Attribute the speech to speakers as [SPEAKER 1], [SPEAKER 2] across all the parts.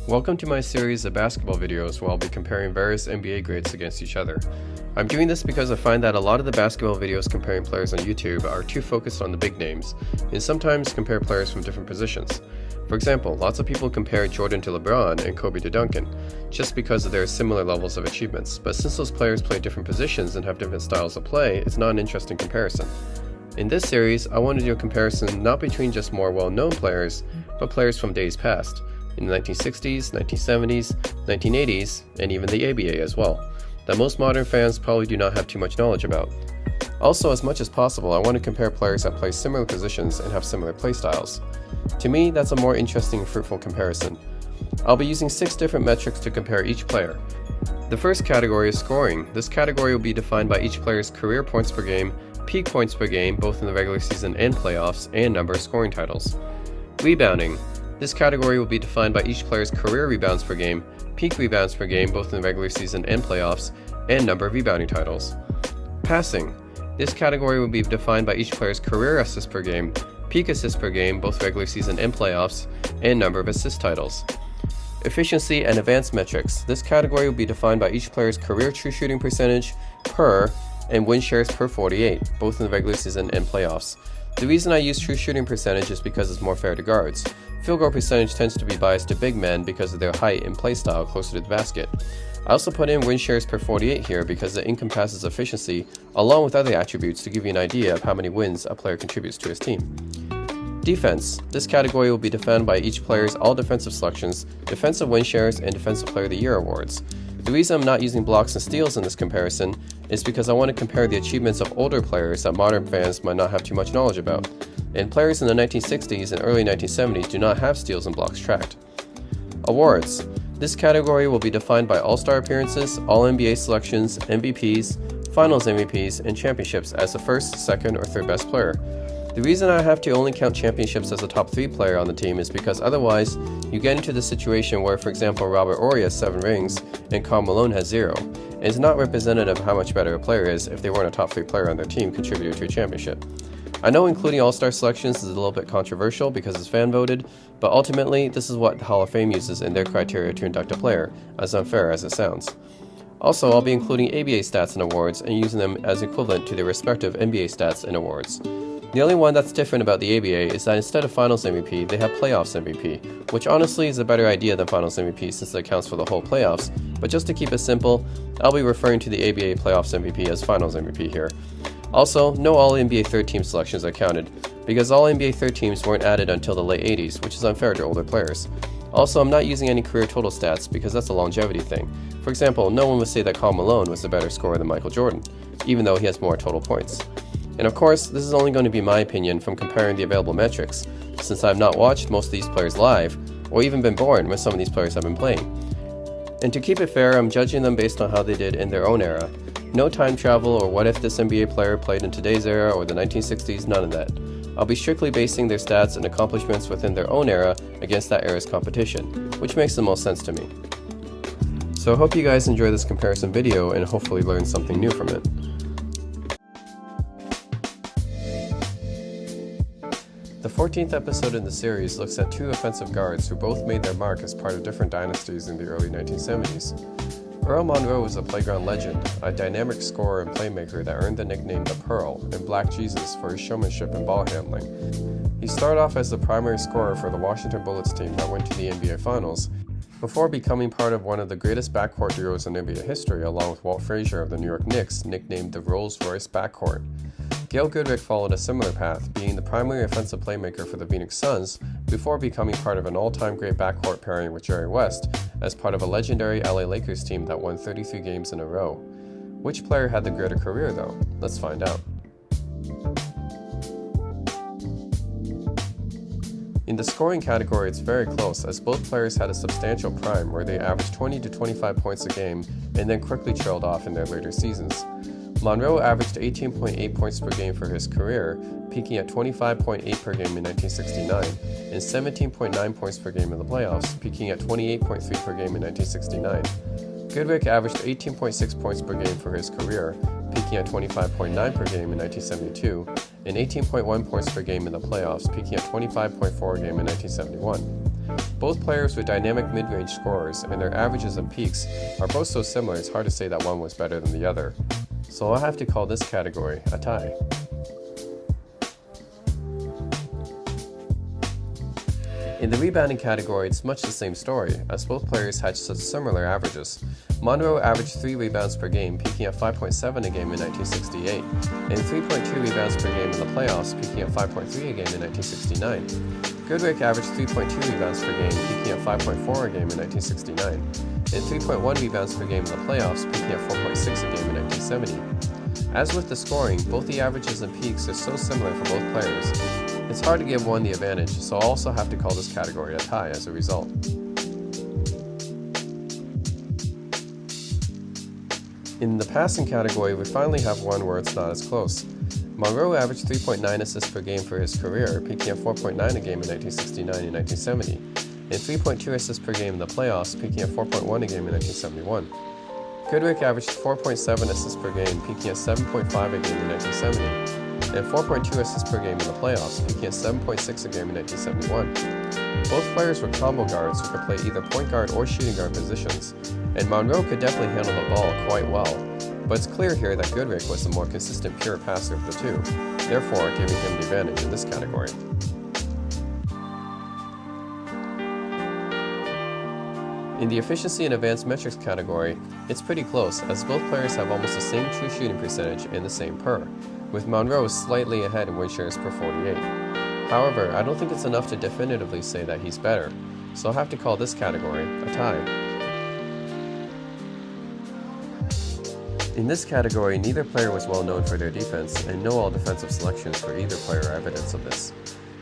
[SPEAKER 1] Welcome to my series of basketball videos where I'll be comparing various NBA grades against each other. I'm doing this because I find that a lot of the basketball videos comparing players on YouTube are too focused on the big names, and sometimes compare players from different positions. For example, lots of people compare Jordan to LeBron and Kobe to Duncan, just because of their similar levels of achievements, but since those players play different positions and have different styles of play, it's not an interesting comparison. In this series, I want to do a comparison not between just more well-known players, but players from days past, in the 1960s, 1970s, 1980s, and even the ABA as well, that most modern fans probably do not have too much knowledge about. Also, as much as possible, I want to compare players that play similar positions and have similar play styles. To me, that's a more interesting and fruitful comparison. I'll be using 6 different metrics to compare each player. The first category is scoring. This category will be defined by each player's career points per game, peak points per game both in the regular season and playoffs, and number of scoring titles. Rebounding. This category will be defined by each player's career rebounds per game, peak rebounds per game both in the regular season and playoffs, and number of rebounding titles. Passing. This category will be defined by each player's career assists per game, peak assists per game both regular season and playoffs, and number of assist titles. Efficiency and advanced metrics. This category will be defined by each player's career true shooting percentage per and win shares per 48, both in the regular season and playoffs. The reason I use true shooting percentage is because it's more fair to guards. Field goal percentage tends to be biased to big men because of their height and play style closer to the basket. I also put in win shares per 48 here because it encompasses efficiency along with other attributes to give you an idea of how many wins a player contributes to his team. Defense. This category will be defined by each player's all defensive selections, defensive win shares, and defensive player of the year awards. The reason I'm not using blocks and steals in this comparison is because I want to compare the achievements of older players that modern fans might not have too much knowledge about, and players in the 1960s and early 1970s do not have steals and blocks tracked. Awards. This category will be defined by All-Star appearances, All-NBA selections, MVPs, Finals MVPs, and championships as the first, second, or third best player. The reason I have to only count championships as a top 3 player on the team is because otherwise you get into the situation where, for example, Robert Horry has 7 rings and Karl Malone has 0, and it's not representative of how much better a player is if they weren't a top 3 player on their team contributing to a championship. I know including All-Star selections is a little bit controversial because it's fan voted, but ultimately this is what the Hall of Fame uses in their criteria to induct a player, as unfair as it sounds. Also, I'll be including ABA stats and awards and using them as equivalent to their respective NBA stats and awards. The only one that's different about the ABA is that instead of Finals MVP, they have Playoffs MVP, which honestly is a better idea than Finals MVP since it accounts for the whole playoffs, but just to keep it simple, I'll be referring to the ABA Playoffs MVP as Finals MVP here. Also, no All-NBA third team selections are counted, because All-NBA third teams weren't added until the late 80s, which is unfair to older players. Also, I'm not using any career total stats because that's a longevity thing. For example, no one would say that Karl Malone was a better scorer than Michael Jordan, even though he has more total points. And of course, this is only going to be my opinion from comparing the available metrics, since I have not watched most of these players live, or even been born when some of these players have been playing. And to keep it fair, I'm judging them based on how they did in their own era. No time travel or what if this NBA player played in today's era or the 1960s, none of that. I'll be strictly basing their stats and accomplishments within their own era against that era's competition, which makes the most sense to me. So I hope you guys enjoy this comparison video and hopefully learn something new from it. The 14th episode in the series looks at 2 offensive guards who both made their mark as part of different dynasties in the early 1970s. Earl Monroe was a playground legend, a dynamic scorer and playmaker that earned the nickname the Pearl and Black Jesus for his showmanship and ball handling. He started off as the primary scorer for the Washington Bullets team that went to the NBA Finals, before becoming part of one of the greatest backcourt duos in NBA history along with Walt Frazier of the New York Knicks, nicknamed the Rolls-Royce backcourt. Gail Goodrich followed a similar path, being the primary offensive playmaker for the Phoenix Suns before becoming part of an all-time great backcourt pairing with Jerry West as part of a legendary LA Lakers team that won 33 games in a row. Which player had the greater career though? Let's find out. In the scoring category, it's very close as both players had a substantial prime where they averaged 20 to 25 points a game and then quickly trailed off in their later seasons. Monroe averaged 18.8 points per game for his career, peaking at 25.8 per game in 1969, and 17.9 points per game in the playoffs, peaking at 28.3 per game in 1969. Goodrich averaged 18.6 points per game for his career, peaking at 25.9 per game in 1972, and 18.1 points per game in the playoffs, peaking at 25.4 a game in 1971. Both players were dynamic mid-range scorers, and their averages and peaks are both so similar it's hard to say that one was better than the other. So I'll have to call this category a tie. In the rebounding category, it's much the same story, as both players had such similar averages. Monroe averaged 3 rebounds per game, peaking at 5.7 a game in 1968, and 3.2 rebounds per game in the playoffs, peaking at 5.3 a game in 1969. Goodrich averaged 3.2 rebounds per game, peaking at 5.4 a game in 1969, and 3.1 rebounds per game in the playoffs, peaking at 4.6 a game in 1970. As with the scoring, both the averages and peaks are so similar for both players. It's hard to give one the advantage, so I'll also have to call this category a tie as a result. In the passing category, we finally have one where it's not as close. Monroe averaged 3.9 assists per game for his career, peaking at 4.9 a game in 1969 and 1970, and 3.2 assists per game in the playoffs, peaking at 4.1 a game in 1971. Goodrich averaged 4.7 assists per game, peaking at 7.5 a game in 1970, and 4.2 assists per game in the playoffs, peaking at 7.6 a game in 1971. Both players were combo guards who could play either point guard or shooting guard positions, and Monroe could definitely handle the ball quite well, but it's clear here that Goodrich was the more consistent pure passer of the two, therefore giving him the advantage in this category. In the efficiency and advanced metrics category, it's pretty close, as both players have almost the same true shooting percentage and the same PER, with Monroe slightly ahead in win shares per 48. However, I don't think it's enough to definitively say that he's better, so I'll have to call this category a tie. In this category, neither player was well known for their defense, and no all-defensive selections for either player are evidence of this.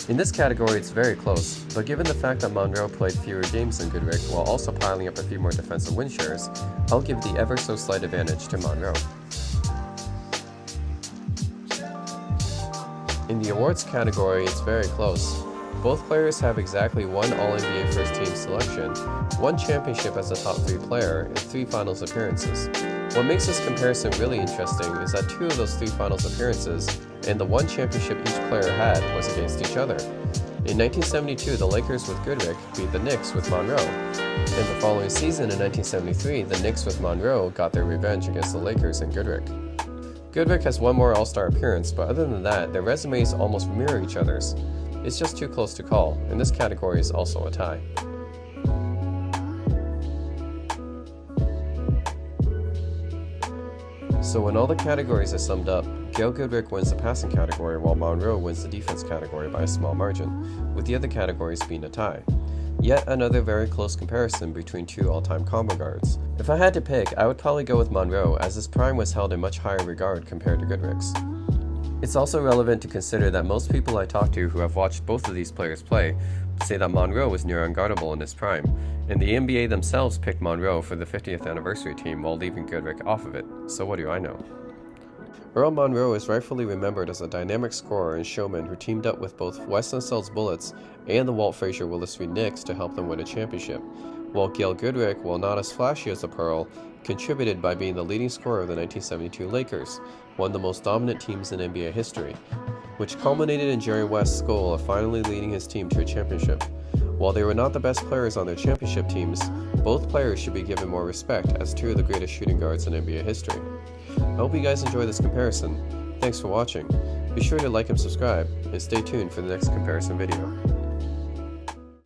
[SPEAKER 1] In this category, it's very close, but given the fact that Monroe played fewer games than Goodrich while also piling up a few more defensive win shares, I'll give the ever so slight advantage to Monroe. In the awards category, it's very close. Both players have exactly one All-NBA First Team selection, one championship as a top 3 player, and 3 finals appearances. What makes this comparison really interesting is that 2 of those 3 finals appearances and the 1 championship each player had was against each other. In 1972, the Lakers with Goodrich beat the Knicks with Monroe. In the following season in 1973, the Knicks with Monroe got their revenge against the Lakers and Goodrich. Goodrich has one more All-Star appearance, but other than that, their resumes almost mirror each other's. It's just too close to call, and this category is also a tie. So when all the categories are summed up, Gail Goodrich wins the passing category while Monroe wins the defense category by a small margin, with the other categories being a tie. Yet another very close comparison between 2 all-time combo guards. If I had to pick, I would probably go with Monroe, as his prime was held in much higher regard compared to Goodrich's. It's also relevant to consider that most people I talk to who have watched both of these players play say that Monroe was near unguardable in his prime, and the NBA themselves picked Monroe for the 50th anniversary team while leaving Goodrich off of it, so what do I know? Earl Monroe is rightfully remembered as a dynamic scorer and showman who teamed up with both Westland Cells Bullets and the Walt Frazier Willis Street Knicks to help them win a championship, while Gail Goodrich, while not as flashy as a Pearl, contributed by being the leading scorer of the 1972 Lakers, one of the most dominant teams in NBA history, which culminated in Jerry West's goal of finally leading his team to a championship. While they were not the best players on their championship teams, both players should be given more respect as 2 of the greatest shooting guards in NBA history. I hope you guys enjoy this comparison. Thanks for watching. Be sure to like and subscribe, and stay tuned for the next comparison video.